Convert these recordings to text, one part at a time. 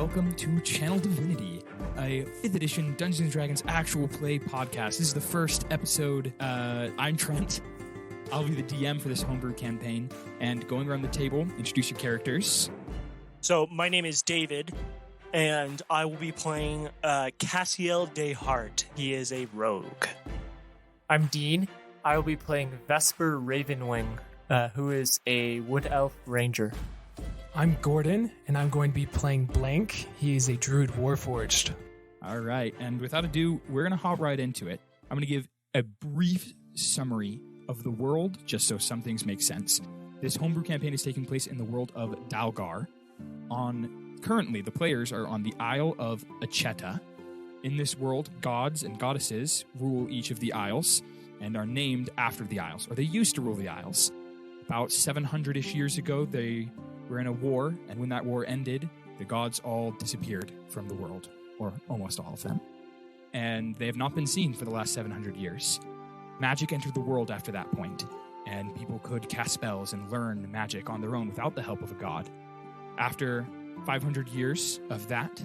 welcome to Channel Divinity, a 5th edition Dungeons & Dragons actual play podcast. This is the first episode. I'm Trent. I'll be the DM for this homebrew campaign, and going around the table, introduce your characters. So, my name is David, and I will be playing Cassiel De'Hart. He is a rogue. I'm Dean. I will be playing Vesper Ravenwing, who is a wood elf ranger. I'm Gordon, and I'm going to be playing Blank. He is a druid warforged. All right, and without ado, we're going to hop right into it. I'm going to give a brief summary of the world, just so some things make sense. This homebrew campaign is taking place in the world of Dalgar. Currently, the players are on the Isle of Acheta. In this world, gods and goddesses rule each of the isles and are named after the isles, or they used to rule the isles. About 700-ish years ago, they were in a war, and when that war ended, the gods all disappeared from the world, or almost all of them. And they have not been seen for the last 700 years. Magic entered the world after that point, and people could cast spells and learn magic on their own without the help of a god. After 500 years of that,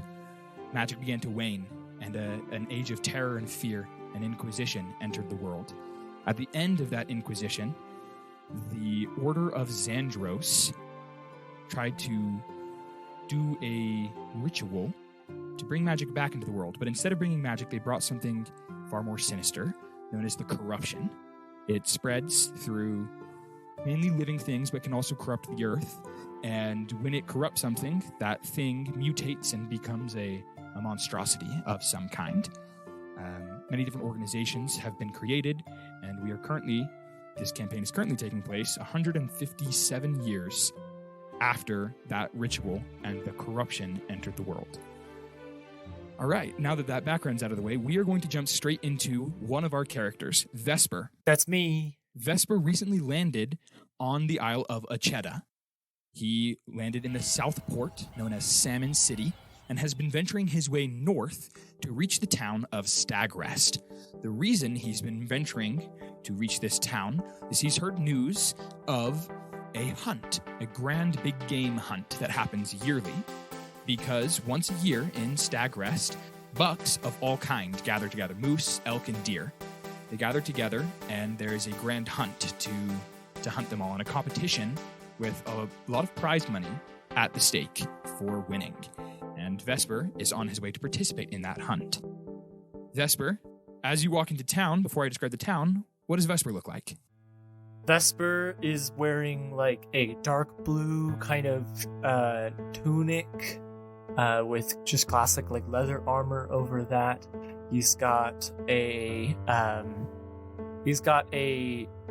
magic began to wane, and an age of terror and fear and inquisition entered the world. At the end of that inquisition, the Order of Xandros tried to do a ritual to bring magic back into the world, but instead of bringing magic, they brought something far more sinister, known as the corruption. It spreads through mainly living things, but can also corrupt the earth, and when it corrupts something, that thing mutates and becomes a monstrosity of some kind. Many different organizations have been created, and this campaign is currently taking place 157 years after that ritual and the corruption entered the world. All right, now that background's out of the way, we are going to jump straight into one of our characters, Vesper. That's me. Vesper recently landed on the Isle of Acheta. He landed in the south port, known as Salmon City, and has been venturing his way north to reach the town of Stagrest. The reason he's been venturing to reach this town is he's heard news of a hunt, a grand big game hunt that happens yearly, because once a year in Stagrest, bucks of all kinds gather together, moose, elk, and deer. They gather together, and there is a grand hunt to hunt them all, in a competition with a lot of prize money at the stake for winning. And Vesper is on his way to participate in that hunt. Vesper, as you walk into town, before I describe the town, what does Vesper look like? Vesper is wearing like a dark blue kind of tunic with just classic like leather armor over that. He's got a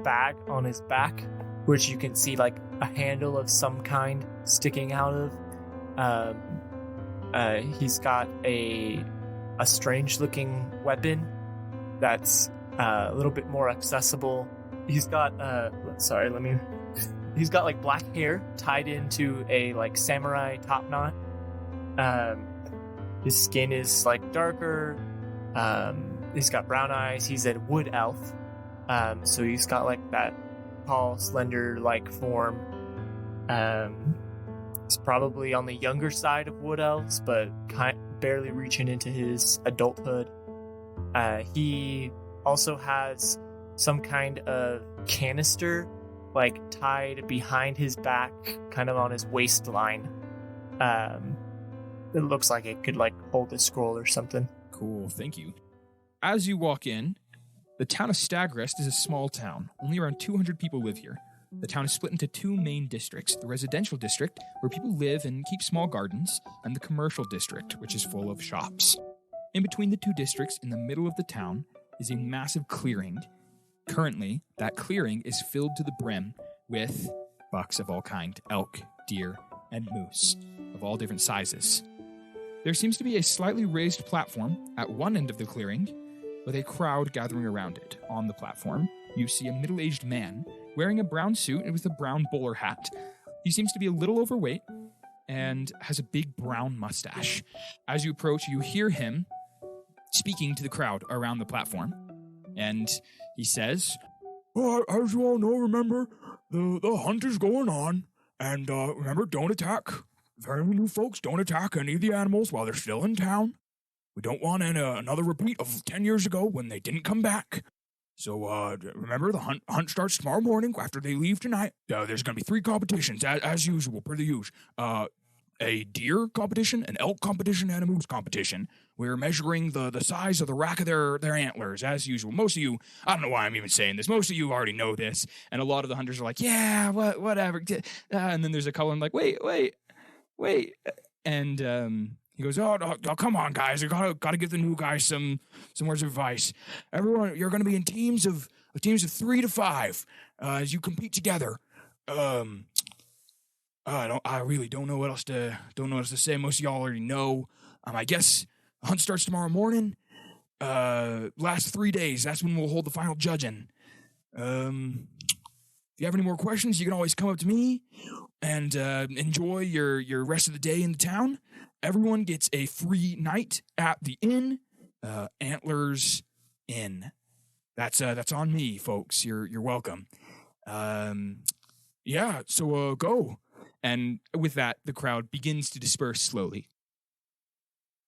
bag on his back, which you can see like a handle of some kind sticking out of. He's got a strange looking weapon that's a little bit more accessible. He's got he's got like black hair tied into a like samurai top knot. His skin is like darker. He's got brown eyes. He's a wood elf. So he's got like that tall, slender like form. He's probably on the younger side of wood elves, but barely reaching into his adulthood. He also has some kind of canister like tied behind his back, kind of on his waistline. It looks like it could like hold a scroll or something. Cool, thank you. As you walk in, the town of Stagrest is a small town. Only around 200 people live here. The town is split into two main districts: the residential district, where people live and keep small gardens, and the commercial district, which is full of shops. In between the two districts, in the middle of the town, is a massive clearing. Currently, that clearing is filled to the brim with bucks of all kind, elk, deer, and moose of all different sizes. There seems to be a slightly raised platform at one end of the clearing, with a crowd gathering around it. On the platform, you see a middle-aged man wearing a brown suit and with a brown bowler hat. He seems to be a little overweight and has a big brown mustache. As you approach, you hear him speaking to the crowd around the platform, and he says, as you all know, remember, the hunt is going on, and remember, don't attack for any new folks, don't attack any of the animals while they're still in town. We don't want another repeat of 10 years ago when they didn't come back. So, remember, the hunt starts tomorrow morning after they leave tonight. There's going to be 3 competitions, as usual, per the usual. A deer competition, an elk competition, and a moose competition. We're measuring the size of the rack of their antlers, as usual. Most of you, I don't know why I'm even saying this, most of you already know this, and a lot of the hunters are like, yeah, whatever. And then there's a couple, I'm like, wait. And he goes, oh, come on, guys. I gotta give the new guys some words of advice. Everyone, you're going to be in teams of 3 to 5 as you compete together. I really don't know what else to say. Most of y'all already know. I guess the hunt starts tomorrow morning. Last 3 days. That's when we'll hold the final judging. If you have any more questions, you can always come up to me and enjoy your rest of the day in the town. Everyone gets a free night at the inn, Antlers Inn. That's on me, folks. You're welcome. Yeah. So go. And with that, the crowd begins to disperse slowly.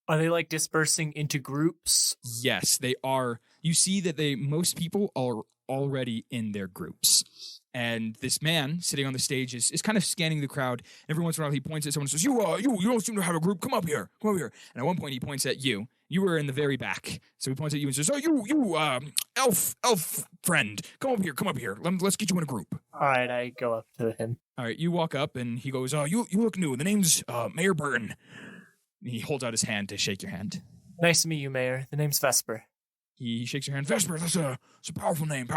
Are they like dispersing into groups? Yes, they are. You see that most people are already in their groups. And this man sitting on the stage is kind of scanning the crowd. Every once in a while he points at someone and says, you don't seem to have a group. Come up here. And at one point he points at you. You were in the very back. So he points at you and says, oh, you elf friend. Come up here. Let's get you in a group. All right, I go up to him. All right, you walk up and he goes, you look new. The name's Mayor Burton. And he holds out his hand to shake your hand. Nice to meet you, Mayor. The name's Vesper. He shakes your hand. Vesper, that's a powerful name.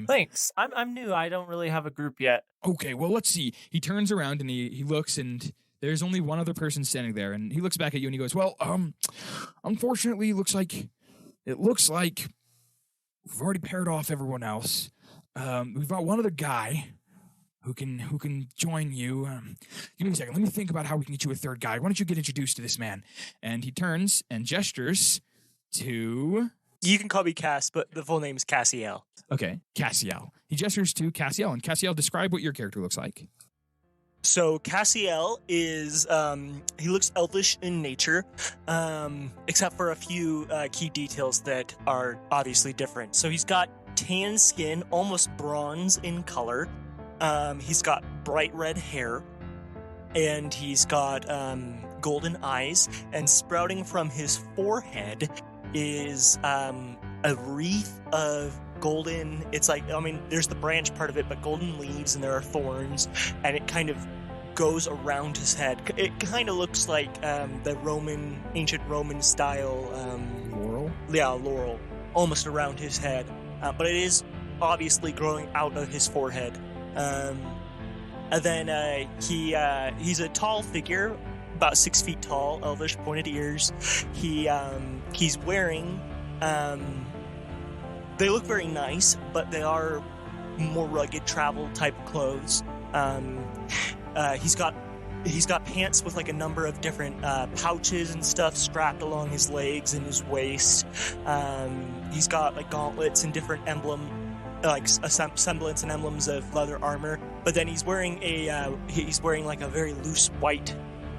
Thanks. I'm new. I don't really have a group yet. Okay, well, let's see. He turns around and he looks, and there's only one other person standing there. And he looks back at you and he goes, well, unfortunately, it looks like we've already paired off everyone else. We've got one other guy who can join you. Give me a second. Let me think about how we can get you a third guy. Why don't you get introduced to this man? And he turns and gestures to... You can call me Cass, but the full name is Cassiel. Okay, Cassiel. He gestures to Cassiel, and Cassiel, describe what your character looks like. So Cassiel is, he looks elvish in nature, except for a few key details that are obviously different. So he's got tan skin, almost bronze in color. He's got bright red hair, and he's got golden eyes, and sprouting from his forehead is a wreath of golden, it's like, there's the branch part of it, but golden leaves, and there are thorns, and it kind of goes around his head. It kind of looks like the ancient Roman style Laurel? Yeah, laurel, almost around his head. But it is obviously growing out of his forehead. And then he's a tall figure, about 6 feet tall, elvish, pointed ears. He's wearing, they look very nice, but they are more rugged travel type clothes. He's got pants with like a number of different pouches and stuff strapped along his legs and his waist. He's got like gauntlets and different like a semblance and emblems of leather armor. But then he's wearing like a very loose white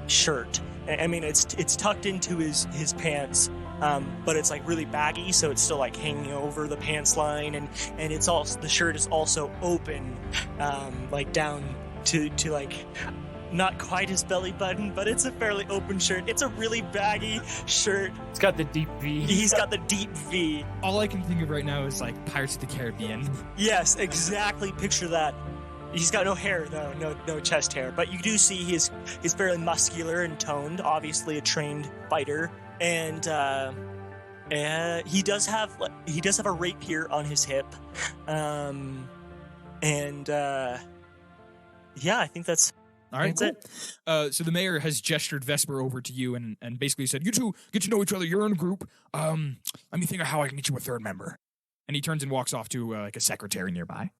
shirt. It's tucked into his pants, but it's like really baggy, so it's still like hanging over the pants line, and it's also, the shirt is also open, like down to like not quite his belly button, but it's a fairly open shirt. It's a really baggy shirt. It's got the deep V. He's got the deep V. All I can think of right now is like Pirates of the Caribbean. Yes, exactly. Picture that. He's got no hair though, no chest hair, but you do see he's fairly muscular and toned. Obviously, a trained fighter, and he does have a rapier on his hip, yeah, I think that's. All right, that's cool. it. So the mayor has gestured Vesper over to you and basically said, you two get to know each other. You're in a group. Let me think of how I can get you a third member. And he turns and walks off to like a secretary nearby.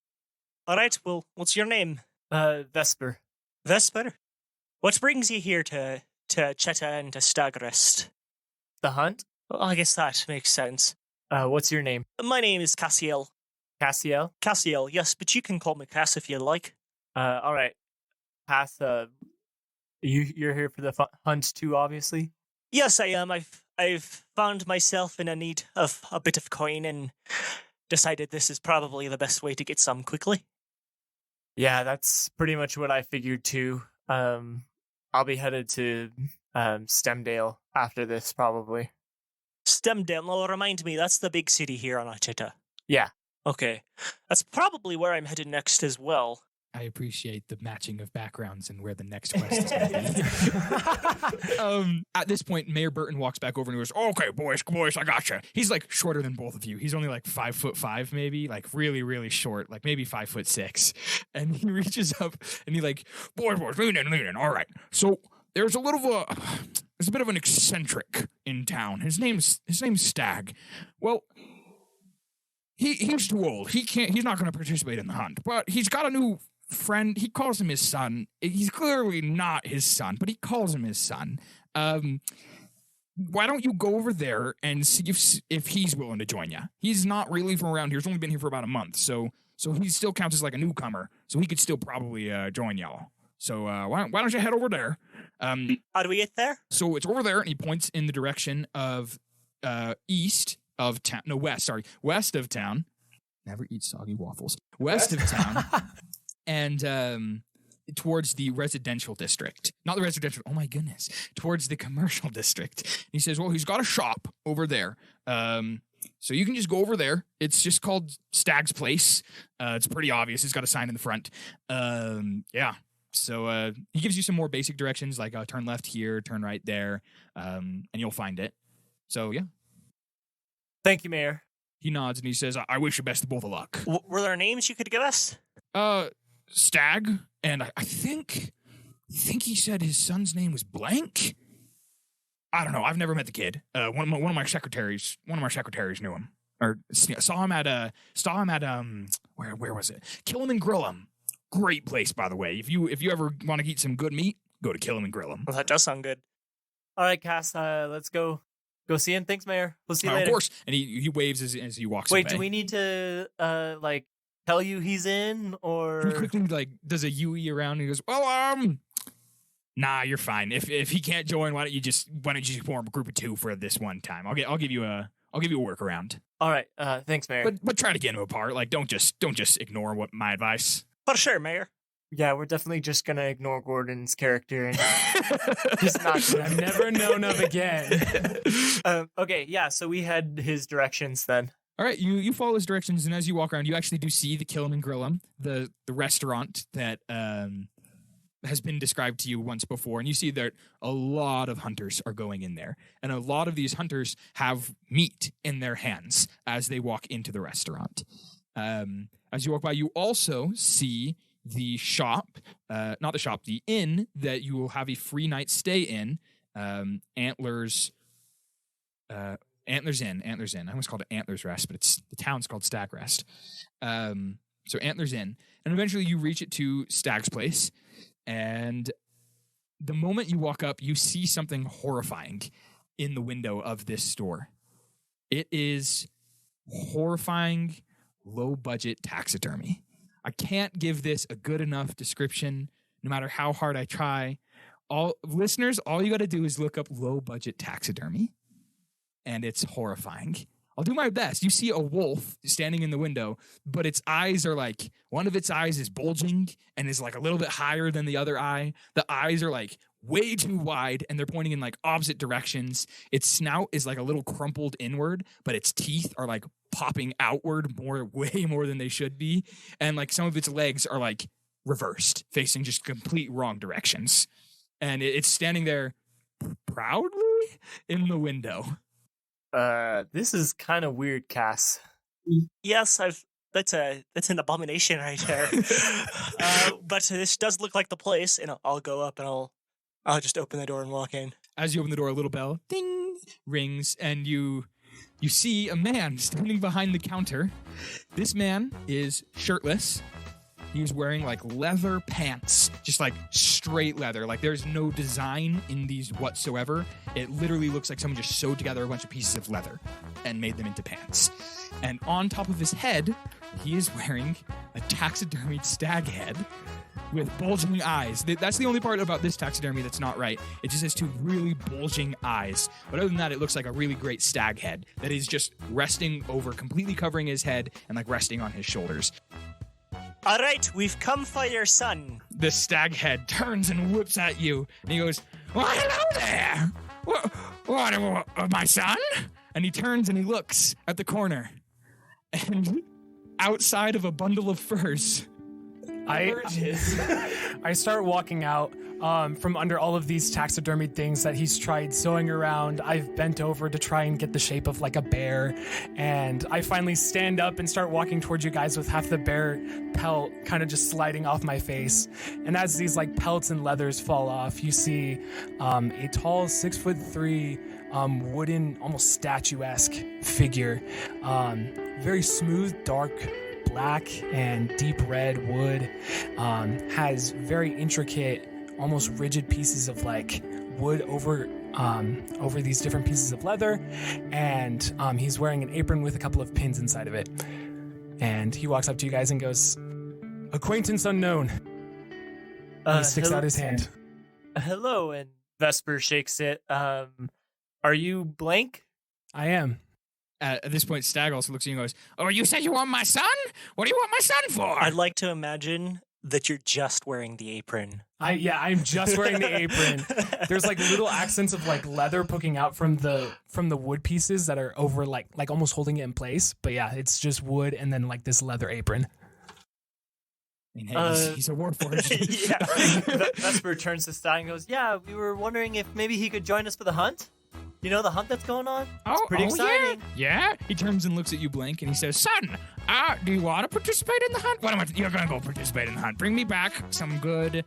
All right, well, what's your name? Vesper. Vesper? What brings you here to Cheta and to Stagrest? The hunt? Well, I guess that makes sense. What's your name? My name is Cassiel. Cassiel? Cassiel, yes, but you can call me Cass if you like. All right. Cass, You're here for the hunt too, obviously? Yes, I am. I've found myself in a need of a bit of coin and decided this is probably the best way to get some quickly. Yeah, that's pretty much what I figured too. I'll be headed to Stemdale after this, probably. Stemdale, well, remind me, that's the big city here on Acheta. Yeah. Okay. That's probably where I'm headed next as well. I appreciate the matching of backgrounds and where the next quest is going to be. At this point, Mayor Burton walks back over and goes, "Okay, boys, I gotcha." He's like shorter than both of you. He's only like 5'5", maybe, like really, really short, like maybe 5'6". And he reaches up and he like, boys, lean in. All right. So there's a bit of an eccentric in town. His name's Stag. Well, he's too old. He's not going to participate in the hunt. But he's got a new friend. He calls him his son. He's clearly not his son, but he calls him his son. Why don't you go over there and see if he's willing to join you? He's not really from around here. He's only been here for about a month, so he still counts as like a newcomer. So he could still probably join y'all. So why don't you head over there? How do we get there? So it's over there, and he points in the direction of west of town. Never eat soggy waffles. West of town. And towards the residential district. Not the residential, oh my goodness. Towards the commercial district. And he says, well, he's got a shop over there. So you can just go over there. It's just called Stag's Place. It's pretty obvious. It's got a sign in the front. Yeah. So he gives you some more basic directions, like turn left here, turn right there, and you'll find it. So, yeah. Thank you, Mayor. He nods and he says, I wish you best of both of luck. Were there names you could give us? Stag, and I think he said his son's name was Blank. I don't know. I've never met the kid. One of my secretaries knew him, or saw him at where was it? Kill 'em and Grill 'em. Great place, by the way. If you ever want to eat some good meat, go to Kill 'em and Grill 'em. Well, that does sound good. All right, Cass. Let's go see him. Thanks, Mayor. We'll see you later. Of course. And he waves as he walks away. Wait, do we need to tell you he's in, or he quickly does a UE around and he goes, well, nah, you're fine. If he can't join, why don't you just form a group of 2 for this one time? I'll give you a workaround. All right, thanks, Mayor. But try to get him apart. Like don't just ignore my advice. For sure, Mayor. Yeah, we're definitely just gonna ignore Gordon's character and just not gonna never known of again. Okay, yeah. So we had his directions then. All right, you follow his directions, and as you walk around, you actually do see the Kill 'em and Grill 'em, the restaurant that has been described to you once before, and you see that a lot of hunters are going in there, and a lot of these hunters have meat in their hands as they walk into the restaurant. As you walk by, you also see the shop, the inn that you will have a free night stay in, Antlers Inn. I almost called it Antlers Rest, but the town's called Stagrest. So Antlers Inn. And eventually you reach it to Stag's Place. And the moment you walk up, you see something horrifying in the window of this store. It is horrifying, low-budget taxidermy. I can't give this a good enough description, no matter how hard I try. All you got to do is look up low-budget taxidermy. And it's horrifying. I'll do my best. You see a wolf standing in the window, but its eyes are one of its eyes is bulging and is a little bit higher than the other eye. The eyes are way too wide and they're pointing in opposite directions. Its snout is a little crumpled inward, but its teeth are popping outward way more than they should be. And some of its legs are reversed, facing just complete wrong directions. And it's standing there proudly in the window. This is kind of weird, Cass. Yes, that's an abomination right there. But this does look like the place, and I'll go up and I'll just open the door and walk in. As you open the door, a little bell ding rings, and you see a man standing behind the counter. This man is shirtless. He's wearing leather pants, just straight leather. There's no design in these whatsoever. It literally looks like someone just sewed together a bunch of pieces of leather and made them into pants. And on top of his head, he is wearing a taxidermied stag head with bulging eyes. That's the only part about this taxidermy that's not right. It just has two really bulging eyes. But other than that, it looks like a really great stag head that is just resting over, completely covering his head and like resting on his shoulders. All right, we've come for your son. The stag head turns and whips at you, and he goes, "Well, hello there! What, my son?" And he turns and he looks at the corner, and outside of a bundle of furs, I start walking out from under all of these taxidermy things that he's tried sewing around. I've bent over to try and get the shape of like a bear, and I finally stand up and start walking towards you guys with half the bear pelt kind of just sliding off my face. And as these like pelts and leathers fall off, you see a tall 6'3" wooden, almost statuesque figure. Very smooth, dark black and deep red wood, has very intricate, almost rigid pieces of like wood over these different pieces of leather, and he's wearing an apron with a couple of pins inside of it. And he walks up to you guys and goes, "Acquaintance unknown." He sticks out his hand. Hello, and Vesper shakes it. Are you blank? I am. At this point, Stag also looks at you and goes, "Oh, you said you want my son? What do you want my son for?" I'd like to imagine that you're just wearing the apron. I'm just wearing the apron. There's like little accents of like leather poking out from the wood pieces that are over like almost holding it in place. But yeah, it's just wood and then like this leather apron. I mean, hey, he's a warforged. Yeah. Vesper turns to Stag and goes, "Yeah, we were wondering if maybe he could join us for the hunt. You know, the hunt that's going on? It's pretty exciting." Yeah. He turns and looks at you, Blank, and he says, "Son, do you want to participate in the hunt? You're going to go participate in the hunt. Bring me back some good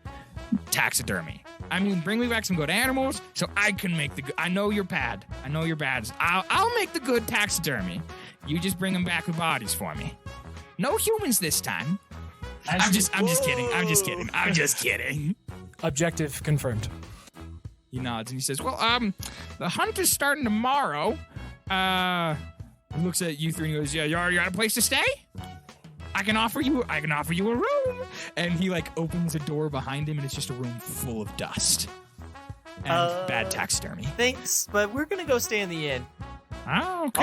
taxidermy. I mean, bring me back some good animals so I can make the good. I know you're bad. I know you're bad. I'll make the good taxidermy. You just bring them back with bodies for me. No humans this time." I'm just kidding. Objective confirmed. He nods and he says, "Well, the hunt is starting tomorrow." He looks at you three and goes, "Yeah, you got a place to stay? I can offer you a room." And he like opens a door behind him, and it's just a room full of dust and bad taxidermy. Thanks, but we're gonna go stay in the inn. Oh, okay.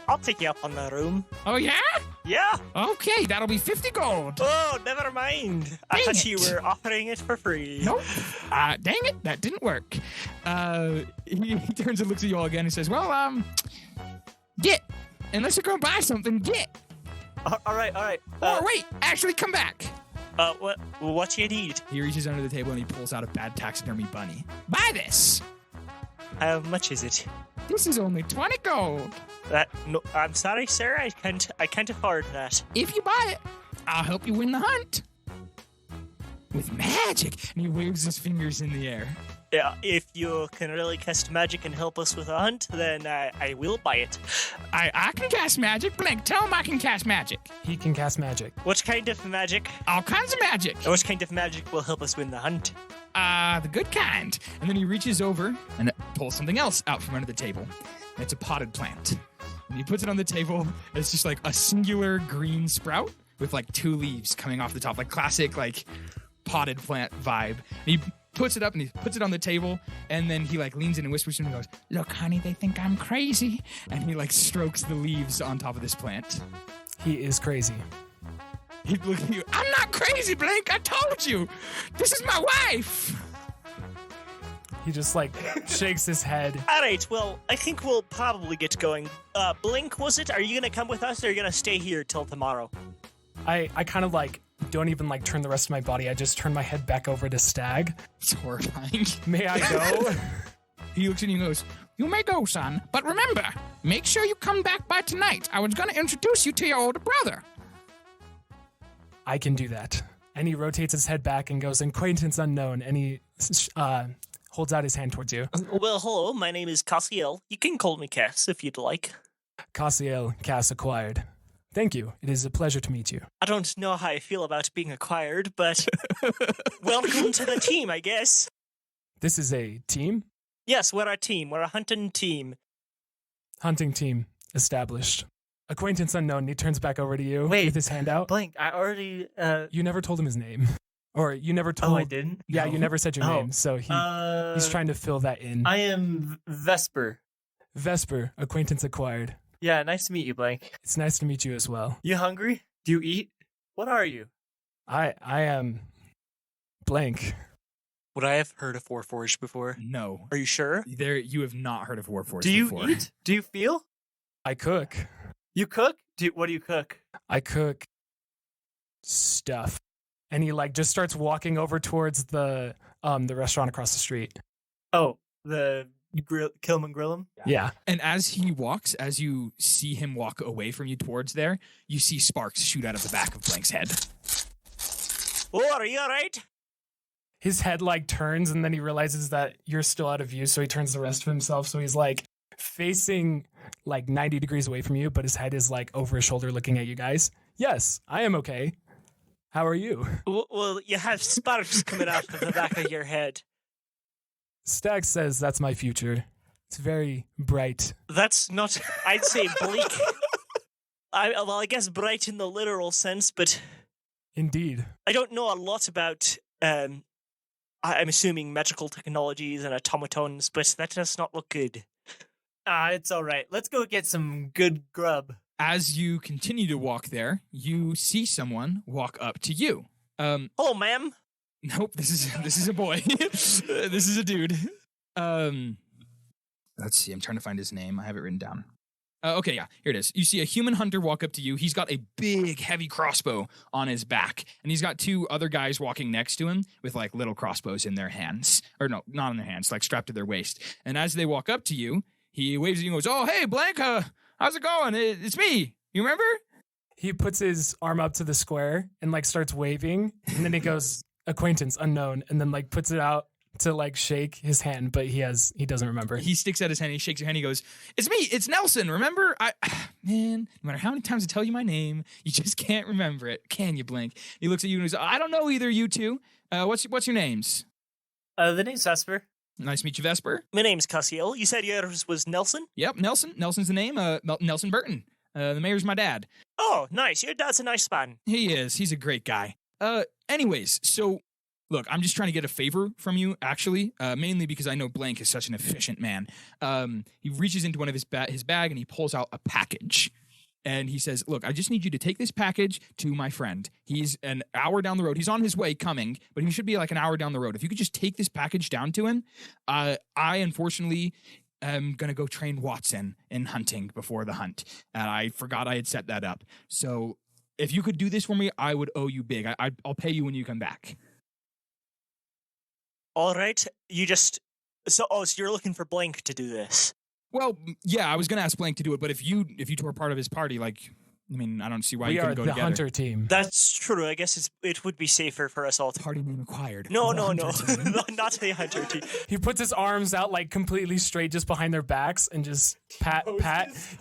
I'll take you up on the room. Oh yeah? Yeah. Okay, that'll be 50 gold. Oh, never mind. I thought you were offering it for free. Nope. Dang it, that didn't work. He turns and looks at you all again and says, "Well, get. Unless you're gonna buy something, get." All right. Or wait, actually come back. What do you need? He reaches under the table and he pulls out a bad taxidermy bunny. "Buy this." How much is it? "This is only 20 gold. No, I'm sorry, sir. I can't afford that. If you buy it, I'll help you win the hunt. With magic." And he waves his fingers in the air. Yeah, if you can really cast magic and help us with a hunt, then I will buy it. I can cast magic. Blink, tell him I can cast magic. He can cast magic. What kind of magic? All kinds of magic. What kind of magic will help us win the hunt? The good kind. And then he reaches over and pulls something else out from under the table. And it's a potted plant. And he puts it on the table. It's just like a singular green sprout with like two leaves coming off the top, like classic like potted plant vibe. And he puts it up and he puts it on the table, and then he like leans in and whispers to him and goes, "Look, honey, they think I'm crazy." And he like strokes the leaves on top of this plant. He is crazy. He'd look at you. "I'm not crazy, Blink. I told you. This is my wife." He just like shakes his head. All right, well, I think we'll probably get going. Blink, was it? Are you going to come with us, or are you going to stay here till tomorrow? I kind of like don't even like turn the rest of my body. I just turn my head back over to Stag. It's horrifying. "May I go?" He looks at you and goes, "You may go, son. But remember, make sure you come back by tonight. I was going to introduce you to your older brother." "I can do that." And he rotates his head back and goes, "Acquaintance unknown." And he holds out his hand towards you. Well, hello, my name is Cassiel. You can call me Cass if you'd like. Cassiel, Cass acquired. Thank you. It is a pleasure to meet you. I don't know how I feel about being acquired, but welcome to the team, I guess. This is a team? Yes, we're a team. We're a hunting team. Hunting team established. Acquaintance unknown. He turns back over to you with his hand out. Blank, I already... You never told him his name. Or you never told. Oh, I didn't? Yeah, No. you never said your Oh. name, so he's trying to fill that in. I am Vesper. Vesper, acquaintance acquired. Yeah, nice to meet you, Blank. It's nice to meet you as well. You hungry? Do you eat? What are you? I am blank. Would I have heard of Warforged before? No. Are you sure? You have not heard of Warforged Do you before. eat? Do you feel? I cook. You cook? What do you cook? I cook stuff. And he like just starts walking over towards the restaurant across the street. Oh, the kill him and grill him? Yeah. And as he walks, as you see him walk away from you towards there, you see sparks shoot out of the back of Blank's head. Oh, are you all right? His head like turns and then he realizes that you're still out of view, so he turns the rest of himself, so he's like facing like 90 degrees away from you, but his head is like over his shoulder looking at you guys. Yes, I am okay. How are you? Well, you have sparks coming out of the back of your head. Stag says that's my future. It's very bright. That's not, I'd say bleak. I guess bright in the literal sense, but Indeed. I don't know a lot about, I'm assuming magical technologies and automatons, but that does not look good. It's all right. Let's go get some good grub. As you continue to walk there, you see someone walk up to you. Hello, ma'am. Nope, this is a boy. This is a dude. Let's see, I'm trying to find his name. I have it written down. Okay, yeah, here it is. You see a human hunter walk up to you. He's got a big, heavy crossbow on his back, and he's got two other guys walking next to him with like little crossbows in their hands. Or no, not in their hands, like strapped to their waist. And as they walk up to you, he waves at you and goes, "Oh, hey, Blanca, how's it going? It's me. You remember?" He puts his arm up to the square and like starts waving, and then he goes, "Acquaintance unknown," and then like puts it out to like shake his hand, but he doesn't remember. He sticks out his hand, he shakes your hand, he goes, "It's me, it's Nelson, remember? Man, no matter how many times I tell you my name, you just can't remember it. Can you, Blink?" He looks at you and he goes, "I don't know either, you two. What's your names?" The name's Vesper. "Nice to meet you, Vesper." My name's Cassiel. You said yours was Nelson? "Yep, Nelson. Nelson's the name. Nelson Burton. The mayor's my dad." Oh, nice. Your dad's a nice man. "He is. He's a great guy." Anyways, so look, I'm just trying to get a favor from you, actually, mainly because I know Blank is such an efficient man. He reaches into one of his bag and he pulls out a package. And he says, "Look, I just need you to take this package to my friend. He's an hour down the road. He's on his way coming, but he should be like an hour down the road. If you could just take this package down to him, I unfortunately am going to go train Watson in hunting before the hunt. And I forgot I had set that up. So if you could do this for me, I would owe you big. I'll pay you when you come back." All right. So you're looking for Blank to do this. Well, yeah, I was going to ask Blank to do it, but if you two are part of his party, like, I mean, I don't see why We you are couldn't go the together. hunter team. That's true. I guess it would be safer for us all to... Party name acquired. No. The hunter team. Not the hunter team. He puts his arms out like completely straight just behind their backs and just pat.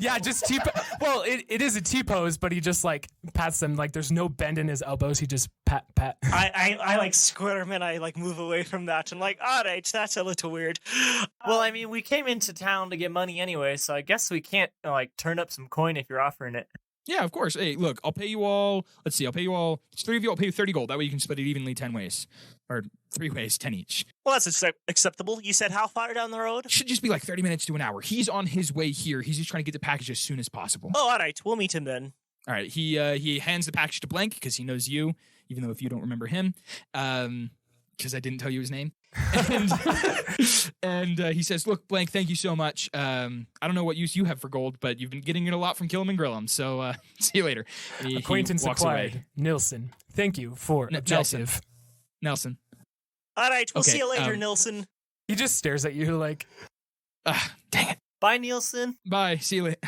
Yeah, just T. Well, it is a T pose, but he just like pats them like there's no bend in his elbows. He just pat. I like squirm and I like move away from that. I'm like, all right, that's a little weird. Well, I mean, we came into town to get money anyway, so I guess we can't like turn up some coin if you're offering it. Yeah, of course. Hey, look, I'll pay you all. Let's see, I'll pay you all. It's 3 of you. I'll pay you 30 gold. That way you can split it evenly 10 ways. Or 3 ways, 10 each. Well, that's acceptable. You said how far down the road? Should just be like 30 minutes to an hour. He's on his way here. He's just trying to get the package as soon as possible. Oh, all right. We'll meet him then. All right. He hands the package to Blank because he knows you, even though if you don't remember him, because I didn't tell you his name. And he says, "Look, Blank, thank you so much. I don't know what use you have for gold, but you've been getting it a lot from Kill 'em and Grill 'em. So see you later." And Acquaintance he walks acquired. away. Nilsson, thank you for objective. Nelson. All right. We'll Okay, see you later, Nilsson. He just stares at you like, Dang it. Bye, Nielsen. Bye. See you later.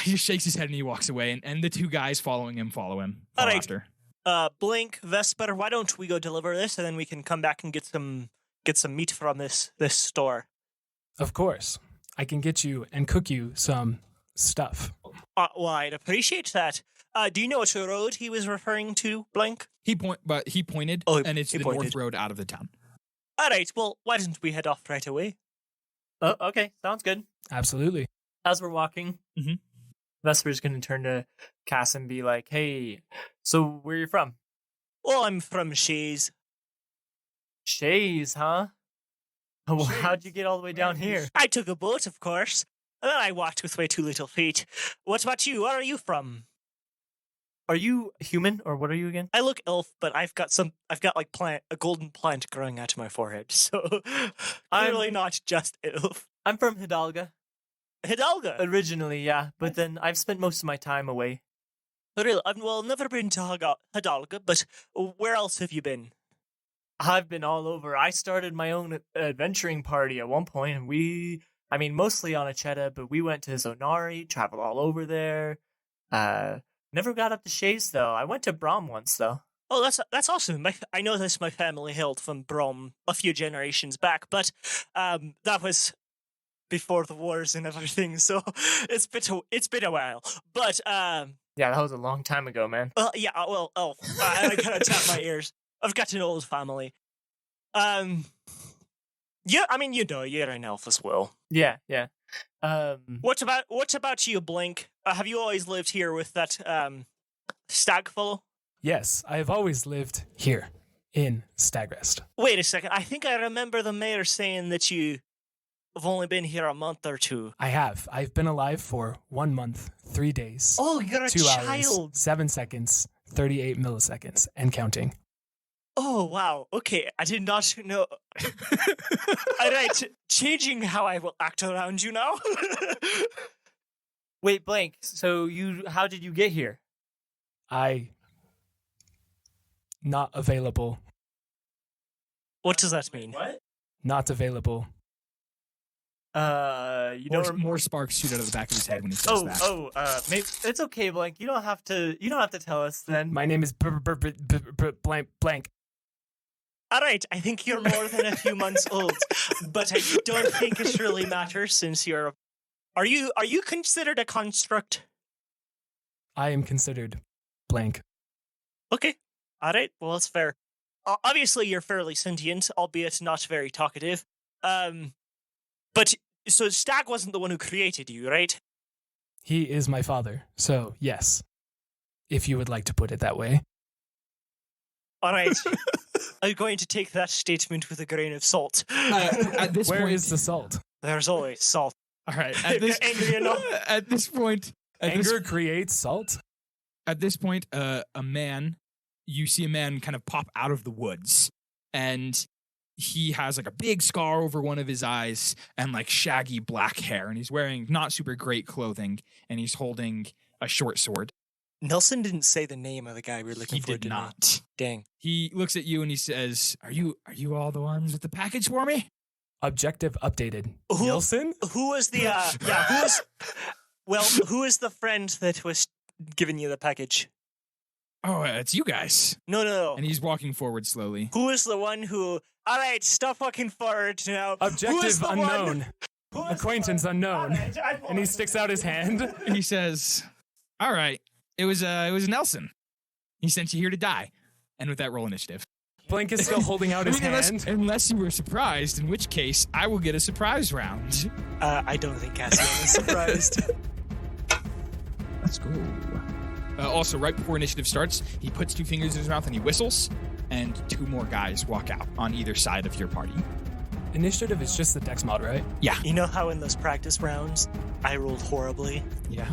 He just shakes his head and he walks away, and the two guys following him follow him. All right. After. Blink, Vesper, why don't we go deliver this and then we can come back and get some meat from this store. of course, I can get you and cook you some stuff. Well, I'd appreciate that. Do you know which road he was referring to, Blank? He pointed, Oh, and it's he the pointed. north road out of the town. All right, well, why don't we head off right away? Oh, okay, sounds good. Absolutely. As we're walking, Mhm. Vesper's going to turn to Cass and be like, "Hey, so where are you from?" Well, I'm from Shays. Shays, huh? Well, how'd you get all the way down here? I took a boat, of course. And then I walked with my 2 little feet. What about you? Where are you from? Are you human, or what are you again? I look elf, but I've got like a golden plant growing out of my forehead, so I'm really not just elf. I'm from Hidalga. Hidalga? Originally, yeah, but then I've spent most of my time away. Really? I've never been to Hidalga, but where else have you been? I've been all over. I started my own adventuring party at one point, and mostly on Acheta, but we went to Zonari, traveled all over there. Never got up to Shays, though. I went to Brom once, though. Oh, that's awesome. I know this my family hailed from Brom a few generations back, but that was before the wars and everything, so it's been a while. But yeah, that was a long time ago, man. Yeah, well, I kind of tap my ears. I've got an old family. Yeah, you're an elf as well. Yeah. What about you, Blink? Have you always lived here with that stag fellow? Yes, I have always lived here in Stagrest. Wait a second. I think I remember the mayor saying that you have only been here a month or two. I have. I've been alive for 1 month, 3 days. Oh, you're a 2 child. hours, 7 seconds, 38 milliseconds, and counting. Oh, wow. Okay, I did not know. All right, changing how I will act around you now. Wait, Blank, so how did you get here? Not available. What does that mean? What? Not available. More sparks shoot out of the back of his head when he says that. Maybe it's okay, Blank. You don't have to tell us then. My name is blank. All right, I think you're more than a few months old, but I don't think it really matters since you're. Are you considered a construct? I am considered blank. Okay. All right. Well, that's fair. Obviously, you're fairly sentient, albeit not very talkative. But so Stag wasn't the one who created you, right? He is my father, so yes, if you would like to put it that way. All right. I'm going to take that statement with a grain of salt. At this Where point, is the salt? There's always salt. all right. At this point, Anger creates salt? At this point, you see a man kind of pop out of the woods, and he has like a big scar over one of his eyes and like shaggy black hair, and he's wearing not super great clothing, and he's holding a short sword. Nelson didn't say the name of the guy we were looking for. He did not. Dang. He looks at you and he says, "Are you all the ones with the package for me?" Objective updated. Nelson? Who was the who is the friend that was giving you the package? Oh, it's you guys. No. And he's walking forward slowly. Who is the one who... All right, stop walking forward now. Objective unknown. Acquaintance unknown. And he sticks out his hand. He says, "All right, it was Nelson. He sent you here to die." And with that, roll initiative. Blink is still holding out his hand. Unless you were surprised, in which case I will get a surprise round. I don't think Cassiel is surprised. Let's go. Also, right before initiative starts, he puts 2 fingers in his mouth and he whistles, and 2 more guys walk out on either side of your party. Initiative is just the dex mod, right? Yeah. You know how in those practice rounds, I rolled horribly? Yeah.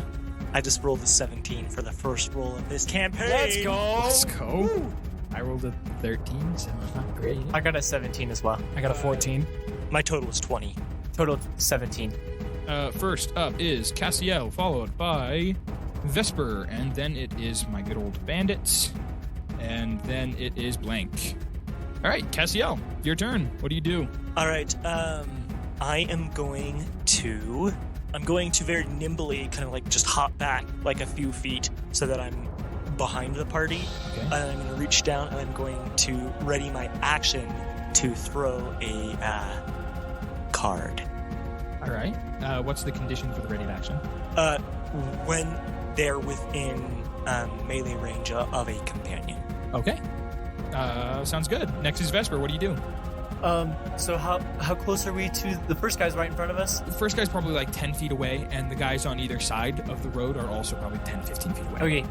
I just rolled a 17 for the first roll of this campaign. Let's go. Let's go. Woo. I rolled a 13, so not great. I got a 17 as well. I got a 14. My total was 20. Total 17. First up is Cassiel, followed by Vesper, and then it is my good old bandits, and then it is Blank. All right, Cassiel, your turn. What do you do? All right, I am going to very nimbly kind of like just hop back like a few feet so that I'm behind the party. Okay. And I'm going to reach down and I'm going to ready my action to throw a card. All right. What's the condition for the ready action? When they're within melee range of a companion. Okay. Sounds good. Next is Vesper. What do you do? So how close are we to the first guy's right in front of us? The first guy's probably like 10 feet away, and the guys on either side of the road are also probably 10, 15 feet away. Okay.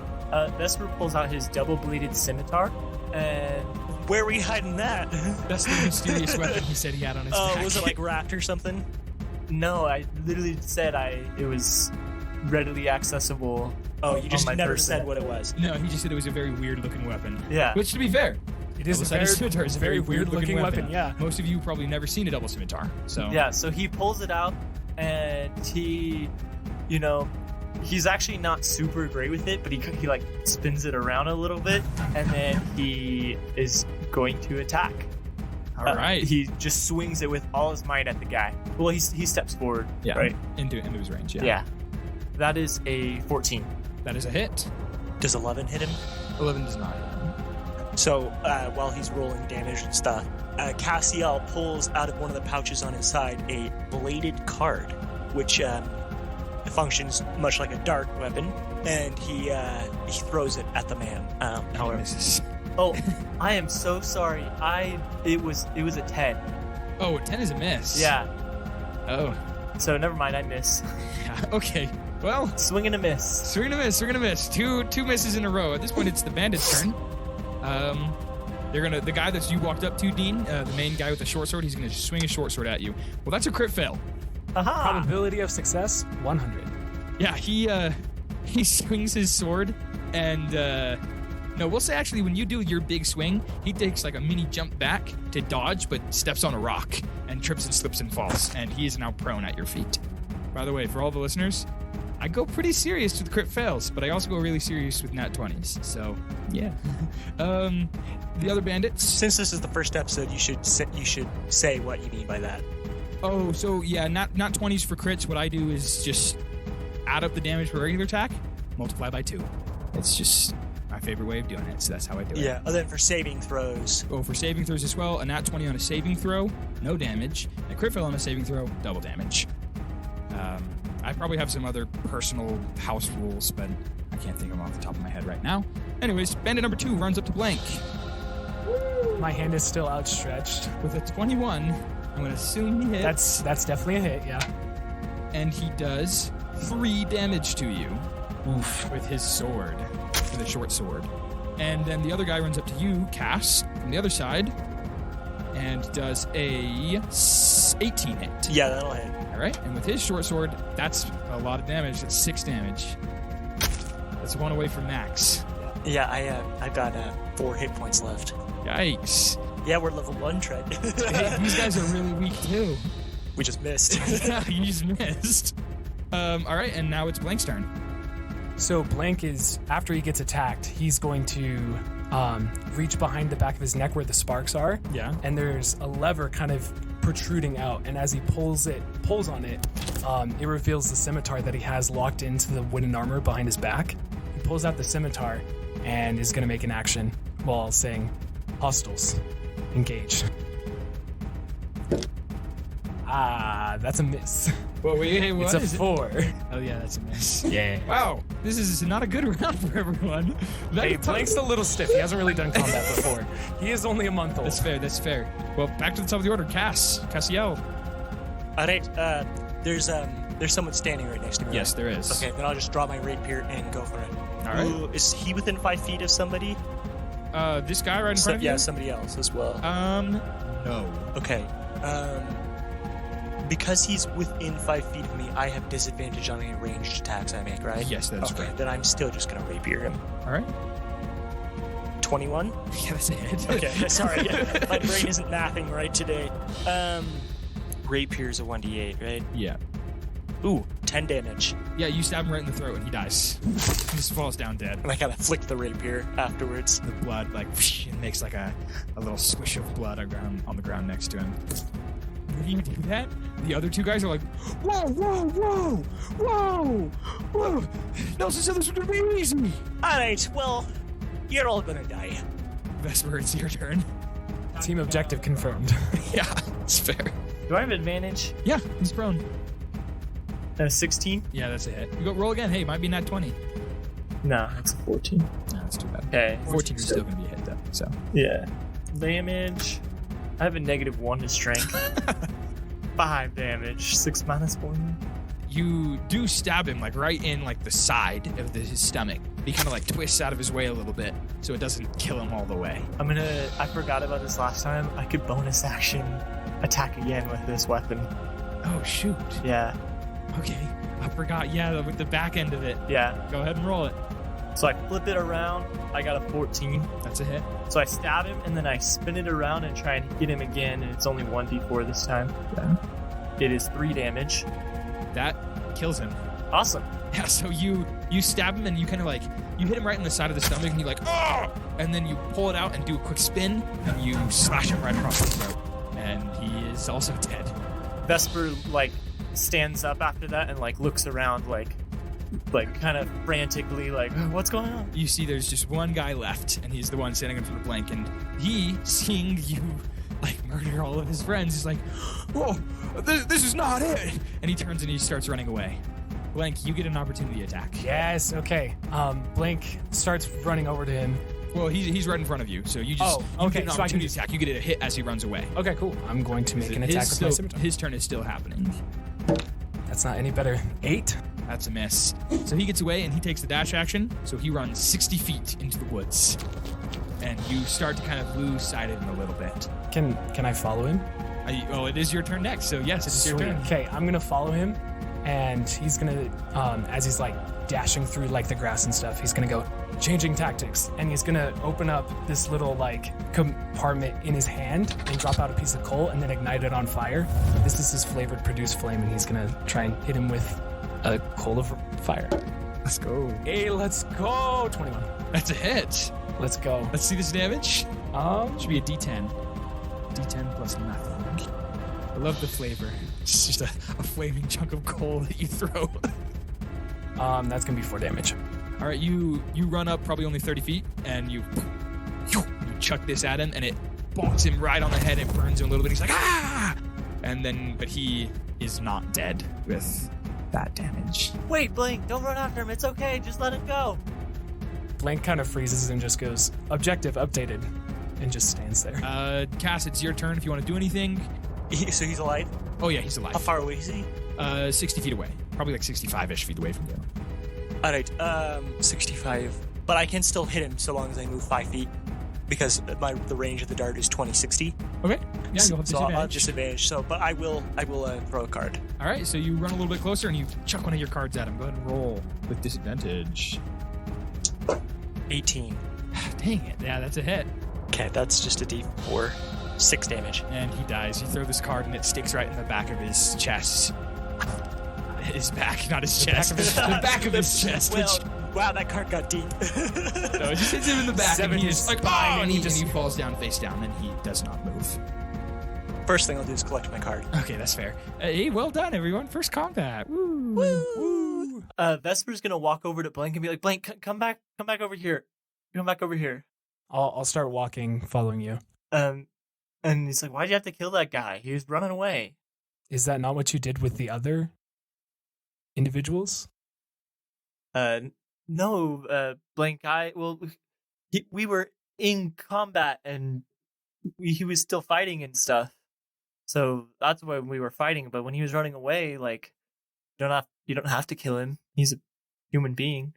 Vesper pulls out his double-bladed scimitar and Where were you hiding that? That's the mysterious weapon he said he had on his back. Was it like wrapped or something? no, I literally said it was readily accessible. Oh, you just on my never person. said what it was. No, he just said it was a very weird-looking weapon. Yeah. Which, to be fair, It is a double-sided very, scimitar is a very weird-looking weapon. Yeah. Most of you probably never seen a double scimitar. So Yeah, so he pulls it out, and he, he's actually not super great with it, but he like spins it around a little bit, and then he is going to attack. all right. He just swings it with all his might at the guy. Well, he steps forward. Yeah. Right. Into his range. Yeah. Yeah. That is a 14. That is a hit. Does 11 hit him? 11 does not. So while he's rolling damage and stuff, Cassiel pulls out of one of the pouches on his side a bladed card, which functions much like a dart weapon, and he throws it at the man. However, Misses. Oh, I am so sorry. It was a 10. Oh, 10 is a miss. Yeah. Oh. So never mind, I miss. Yeah. Okay. Well, Swing and a miss. swing and a miss. Two misses in a row. At this point, it's the bandit's turn. The guy that you walked up to, Dean, the main guy with the short sword, he's gonna swing a short sword at you. Well, that's a crit fail. Aha! Probability of success 100. Yeah, he swings his sword, and no, we'll say actually when you do your big swing, he takes like a mini jump back to dodge, but steps on a rock and trips and slips and falls, and he is now prone at your feet. By the way, for all the listeners, I go pretty serious with crit fails, but I also go really serious with nat 20s. So yeah. The other bandits. since this is the first episode, you should say what you mean by that. Oh, so yeah, not 20s for crits. What I do is just add up the damage for a regular attack, multiply by 2. It's just my favorite way of doing it, so that's how I do it. Yeah. Other than for saving throws. Oh, for saving throws as well, a nat 20 on a saving throw, no damage. A crit fail on a saving throw, double damage. I probably have some other personal house rules, but I can't think of them off the top of my head right now. Anyways, bandit number 2 runs up to Blank. My hand is still outstretched. With a 21, I'm going to assume he hits. That's definitely a hit, yeah. And he does 3 damage to you. Oof. With his sword, with a short sword. And then the other guy runs up to you, Cass, from the other side, and does a 18 hit. Yeah, that'll hit. All right, and with his short sword, that's a lot of damage. That's 6 damage. That's 1 away from max. Yeah, I've got 4 hit points left. Yikes. Yeah, we're level 1, Trent. Hey, these guys are really weak too. We just missed. Yeah, you just missed. All right, and now it's Blank's turn. So Blank is, after he gets attacked, he's going to reach behind the back of his neck where the sparks are. Yeah. And there's a lever kind of protruding out, and as he pulls on it, it reveals the scimitar that he has locked into the wooden armor behind his back. He pulls out the scimitar and is going to make an action while saying, "Hostiles, engage." Ah, that's a miss. Well, wait, what? It's a 4. Oh yeah, that's a miss. Yeah. Wow, this is not a good round for everyone. Hey, Blank's a little stiff. He hasn't really done combat before. He is only a month old. That's fair. Well, back to the top of the order. Cassiel. All right, there's someone standing right next to me. Yes, right? there is. Okay, then I'll just draw my rapier and go for it. All right. Ooh, is he within 5 feet of somebody? This guy right in front of you? Yeah, somebody else as well. No. Okay. Because he's within 5 feet of me, I have disadvantage on any ranged attacks I make, right? Yes, that's okay, correct. then I'm still just gonna rapier him. All right. 21? Yeah, that's a hit. Okay, sorry. My brain isn't mathing right today. Rapier's a 1d8, right? Yeah. Ooh, 10 damage. Yeah, you stab him right in the throat and he dies. He just falls down dead. And I kind of flick the rapier afterwards. The blood, like, it makes like a little swish of blood on the ground next to him. When you do that, the other 2 guys are like, whoa, whoa, whoa, whoa, whoa. Nelson said this was going to be easy. All right, well, you're all gonna die. Vesper, it's your turn. Team objective confirmed. Yeah, it's fair. Do I have advantage? Yeah, he's prone. 16? Yeah, that's a hit. You go roll again. Hey, might be nat 20. No, it's a 14. No, that's too bad. Okay. 14 is still going to be a hit, though. So. Yeah. Damage. I have a -1 to strength. 5 damage. 6 -1. you do stab him like right in like the side of his stomach. He kind of like twists out of his way a little bit so it doesn't kill him all the way. I forgot about this last time. I could bonus action attack again with this weapon. Oh, shoot. Yeah. Okay. I forgot. Yeah, with the back end of it. Yeah. Go ahead and roll it. So I flip it around. I got a 14. That's a hit. So I stab him, and then I spin it around and try and hit him again, and it's only 1d4 this time. Yeah. It is 3 damage. That kills him. Awesome. Yeah, so you stab him, and you kind of like, you hit him right in the side of the stomach, and you're like, oh! And then you pull it out and do a quick spin, and you slash him right across the throat. And he is also dead. Vesper, like, stands up after that and, like, looks around, like kind of frantically, like, what's going on? You see there's just one guy left, and he's the one standing in front of Blank, and he, seeing you, like, murder all of his friends, is like, whoa, this is not it! And he turns and he starts running away. Blank, you get an opportunity attack. Yes, okay. Blank starts running over to him. Well, he's right in front of you, so you just you get an so opportunity attack. You get a hit as he runs away. Okay, cool. I'm going to make an attack with my scimitar. His turn is still happening. That's not any better. 8. That's a miss. So he gets away and he takes the dash action. So he runs 60 feet into the woods. And you start to kind of lose sight of him a little bit. Can I follow him? Well, it is your turn next. So yes, it's your turn. Okay, I'm going to follow him. And he's going to, as he's like dashing through like the grass and stuff, he's going to go changing tactics. And he's going to open up this little like compartment in his hand and drop out a piece of coal and then ignite it on fire. This is his flavored produce flame, and he's going to try and hit him with a coal of fire. Let's go. Hey, let's go. 21. That's a hit. Let's go. Let's see this damage. Should be a D10. D10 plus nothing. I love the flavor. It's just a flaming chunk of coal that you throw. That's gonna be 4 damage. All right, you run up probably only 30 feet, and you chuck this at him, and it bonks him right on the head and burns him a little bit. He's like, ah! But he is not dead with that damage. Wait, Blink, don't run after him. It's okay. Just let him go. Blank kind of freezes and just goes, objective updated, and just stands there. Cass, it's your turn if you want to do anything. So he's alive? Oh, yeah, he's alive. How far away is he? 60 feet away. Probably like 65-ish feet away from you. All right, 65. But I can still hit him so long as I move 5 feet, because the range of the dart is 20-60. Okay. Yeah, you'll have so disadvantage. I'll have disadvantage. So, but I will throw a card. All right, so you run a little bit closer and you chuck one of your cards at him. Go ahead and roll with disadvantage. 18. Dang it. Yeah, that's a hit. Okay, that's just a D4. 6 damage. And he dies. You throw this card and it sticks right in the back of his chest. His back, not his chest. The back of his chest. Well, wow, that card got deep. No, it just hits him in the back and he is like, oh, and he falls down face down and he does not move. First thing I'll do is collect my card. Okay, that's fair. Hey, well done, everyone. First combat. Woo! Woo! Vesper's gonna walk over to Blank and be like, Blank, come back over here. Come back over here. I'll start walking, following you. And he's like, why'd you have to kill that guy? He was running away. Is that not what you did with the other individuals? No, Blank guy. Well, we were in combat and he was still fighting and stuff. So that's when we were fighting. But when he was running away, like, you don't have to kill him. He's a human being.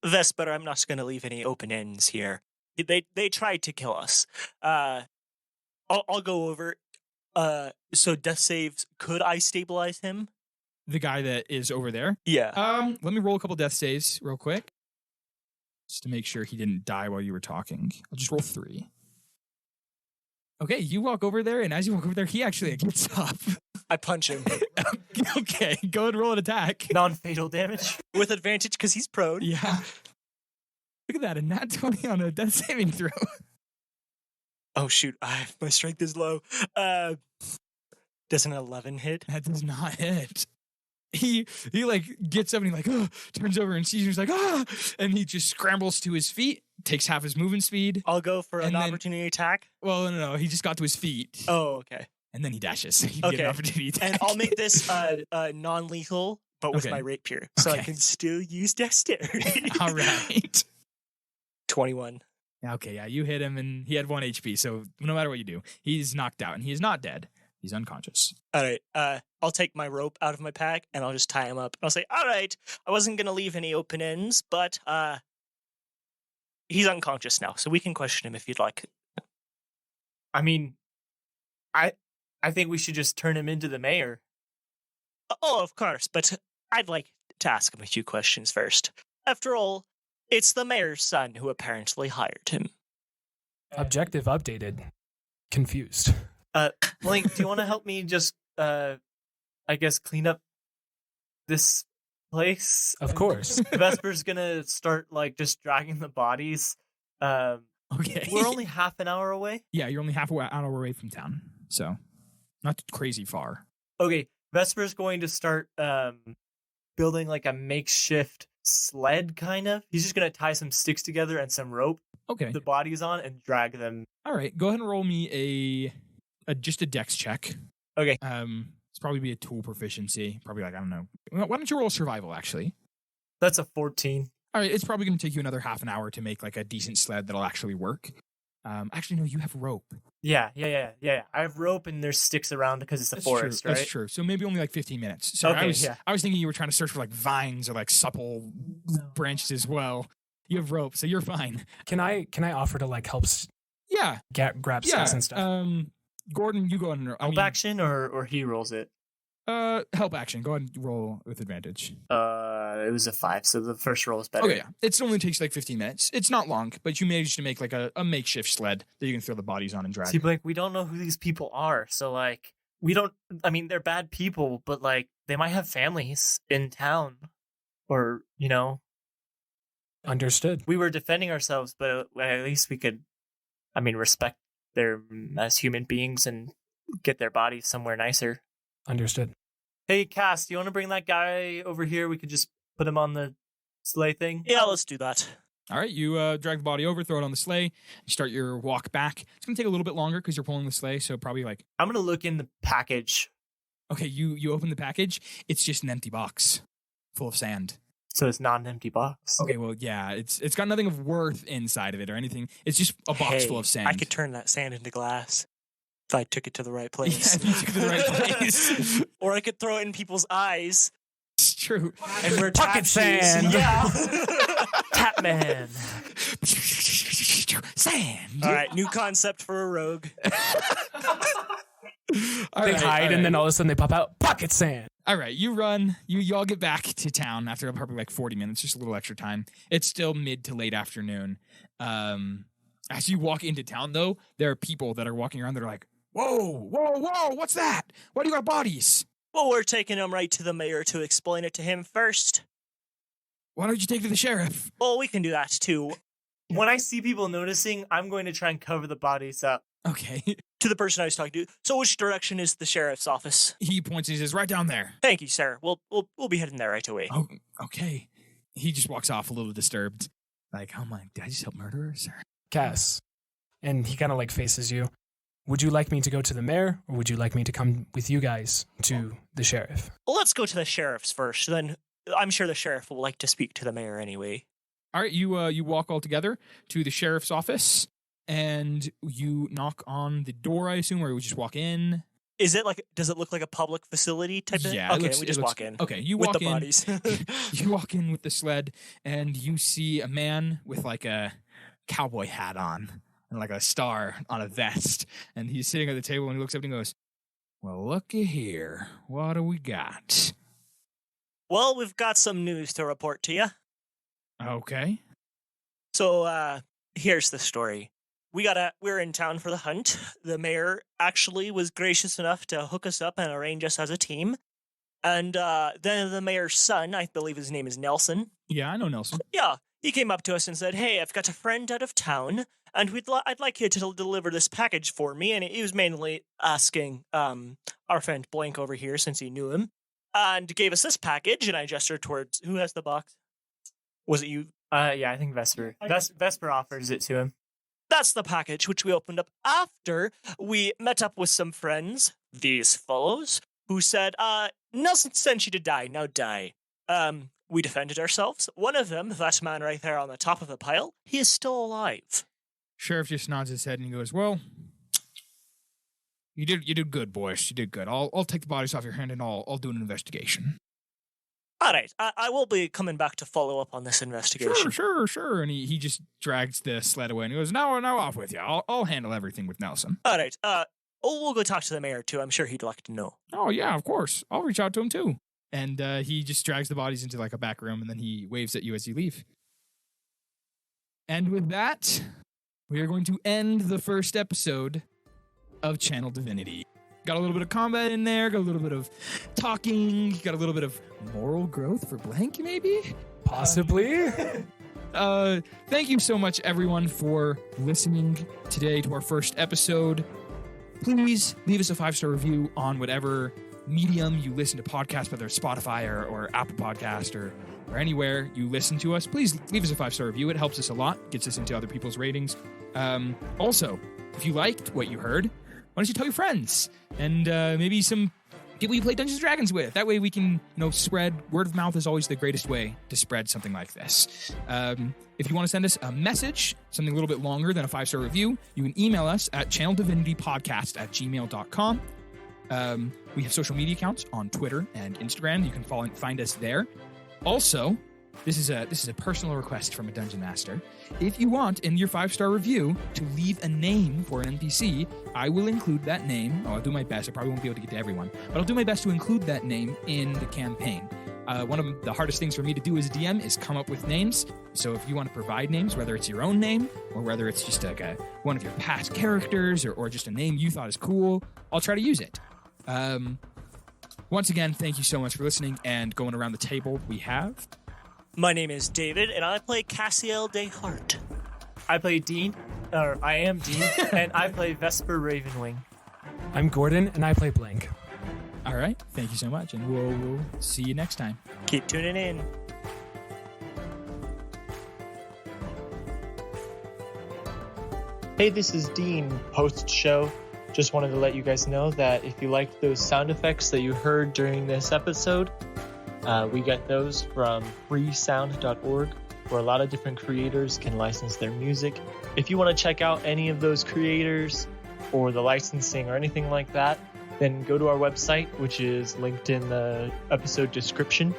Vesper, I'm not going to leave any open ends here. They tried to kill us. I'll go over. So death saves. Could I stabilize him? The guy that is over there? Yeah. Let me roll a couple death saves real quick. Just to make sure he didn't die while you were talking. I'll just roll 3. Okay, you walk over there, and as you walk over there, he actually gets up. I punch him. Okay, go and roll an attack. Non-fatal damage. With advantage because he's prone. Yeah. Look at that, a nat 20 on a death saving throw. Oh, shoot. My strength is low. Does an 11 hit? That does not hit. He like gets up and he like turns over and sees you. He's like and he just scrambles to his feet, takes half his movement speed. I'll go for an opportunity attack. Well, no, he just got to his feet. Oh, okay. And then he dashes. So you get an opportunity attack. And I'll make this non-lethal, but with my rapier, so I can still use dexterity. All right. 21. Okay, yeah, you hit him and he had 1 HP. So no matter what you do, he's knocked out and he is not dead. He's unconscious. All right. I'll take my rope out of my pack and I'll just tie him up. I'll say, all right, I wasn't going to leave any open ends, but he's unconscious now, so we can question him if you'd like. I mean, I think we should just turn him into the mayor. Oh, of course, but I'd like to ask him a few questions first. After all, it's the mayor's son who apparently hired him. Objective updated. Confused. Blink, do you want to help me just, I guess, clean up this place? Of course. Vesper's gonna start, like, just dragging the bodies. Okay. We're only half an hour away? Yeah, you're only half an hour away from town, so not crazy far. Okay, Vesper's going to start building, like, a makeshift sled, kind of. He's just gonna tie some sticks together and some rope, Okay. the bodies on, and drag them. All right. Go ahead and roll me just a dex check. Okay. It's probably be a tool proficiency. Probably like, I don't know. Why don't you roll survival, actually? That's a 14. All right. It's probably going to take you another half an hour to make like a decent sled that'll actually work. Actually, no, you have rope. Yeah. I have rope and there's sticks around because it's a forest, true. right? That's true. So maybe only like 15 minutes. So Okay, I was thinking you were trying to search for like vines or like supple branches as well. You have rope, so you're fine. Can I offer to like help Yeah. grab sticks and stuff? Gordon, you go ahead and Help action or he rolls it? help action. Go ahead and roll with advantage. It was a 5, so the first roll is better. Okay, yeah. It only takes like 15 minutes. It's not long, but you managed to make like a makeshift sled that you can throw the bodies on and drag. See, Blake, we don't know who these people are, so like they're bad people, but like they might have families in town, or Understood. we were defending ourselves, but at least we could, respect them as human beings and get their bodies somewhere nicer. Understood. Hey, Cass, do you want to bring that guy over here? We could just put him on the sleigh thing. Yeah, let's do that. All right, you drag the body over, throw it on the sleigh, you start your walk back. It's going to take a little bit longer because you're pulling the sleigh, so probably like... I'm going to look in the package. Okay, you open the package. It's just an empty box full of sand. So it's not an empty box. Okay, well, yeah, it's got nothing of worth inside of it or anything. It's just a box full of sand. I could turn that sand into glass if I took it to the right place. Yeah, if you took it to the right place. Or I could throw it in people's eyes. It's true. And we're Pocket sand. Yeah. Tap Man. Sand. All right, new concept for a rogue. They hide and then all of a sudden they pop out. Pocket sand. All right, you run. You all get back to town after probably like 40 minutes, just a little extra time. It's still mid to late afternoon. As you walk into town, though, there are people that are walking around that are like, whoa, what's that? Why do you got bodies? Well, we're taking him right to the mayor to explain it to him first. Why don't you take it to the sheriff? Well, we can do that, too. When I see people noticing, I'm going to try and cover the bodies up. Okay. To the person I was talking to. So which direction is the sheriff's office? He points and he says, right down there. Thank you, sir. We'll be heading there right away. Oh, okay. He just walks off a little disturbed. Like, oh my, did I just help murderers? Cass. And he kind of like faces you. Would you like me to go to the mayor, or would you like me to come with you guys to the sheriff? Well, let's go to the sheriff's first. Then I'm sure the sheriff will like to speak to the mayor anyway. All right, you walk all together to the sheriff's office, and you knock on the door, I assume, or we just walk in. Is it like? Does it look like a public facility type thing? Yeah. Okay, we just walk in. Okay, you with walk the in. bodies. You walk in with the sled, and you see a man with like a cowboy hat on and like a star on a vest, and he's sitting at the table, and he looks up and he goes, "Well, looky here. What do we got?" Well, we've got some news to report to you. Okay. So, here's the story. We're in town for the hunt. The mayor actually was gracious enough to hook us up and arrange us as a team. And then the mayor's son, I believe his name is Nelson. Yeah, I know Nelson. Yeah, he came up to us and said, "Hey, I've got a friend out of town, and I'd like you to deliver this package for me." And he was mainly asking our friend Blank over here, since he knew him, and gave us this package. And I gestured towards who has the box. Was it you? Yeah, I think Vesper. Vesper offers it to him. That's the package, which we opened up after we met up with some friends, these fellows, who said, Nelson sent you to die, now die. We defended ourselves. One of them, that man right there on the top of the pile, he is still alive. Sheriff just nods his head and he goes, "Well, You did good, boys. You did good. I'll take the bodies off your hand and I'll do an investigation. All right, I will be coming back to follow up on this investigation. Sure. And he just drags the sled away and he goes, now off with you. I'll handle everything with Nelson. All right, we'll go talk to the mayor too. I'm sure he'd like to know. Oh yeah, of course. I'll reach out to him too. And he just drags the bodies into like a back room and then he waves at you as you leave. And with that, we are going to end the first episode of Channel Divinity. Got a little bit of combat in there, got a little bit of talking, got a little bit of moral growth for Blank, maybe? Possibly. Thank you so much, everyone, for listening today to our first episode. Please leave us a 5-star review on whatever medium you listen to podcasts, whether it's Spotify or Apple Podcast or anywhere you listen to us. Please leave us a 5-star review. It helps us a lot, gets us into other people's ratings. Also, if you liked what you heard, why don't you tell your friends and maybe some people you play Dungeons & Dragons with. That way we can, spread. Word of mouth is always the greatest way to spread something like this. If you want to send us a message, something a little bit longer than a 5-star review, you can email us at channeldivinitypodcast@gmail.com. We have social media accounts on Twitter and Instagram. You can find us there. Also, this is a personal request from a dungeon master. If you want in your 5-star review to leave a name for an NPC, I will include that name. I'll do my best. I probably won't be able to get to everyone, but I'll do my best to include that name in the campaign. One of the hardest things for me to do as a DM is come up with names. So if you want to provide names, whether it's your own name or whether it's just like one of your past characters or just a name you thought is cool, I'll try to use it. Once again, thank you so much for listening, and going around the table we have... My name is David, and I play Cassiel De'Hart. I am Dean, and I play Vesper Ravenwing. I'm Gordon, and I play Blank. All right, thank you so much, and we'll see you next time. Keep tuning in. Hey, this is Dean, post-show. Just wanted to let you guys know that if you liked those sound effects that you heard during this episode, we get those from freesound.org, where a lot of different creators can license their music. If you want to check out any of those creators or the licensing or anything like that, then go to our website, which is linked in the episode description,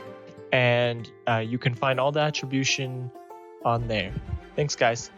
and you can find all the attribution on there. Thanks, guys.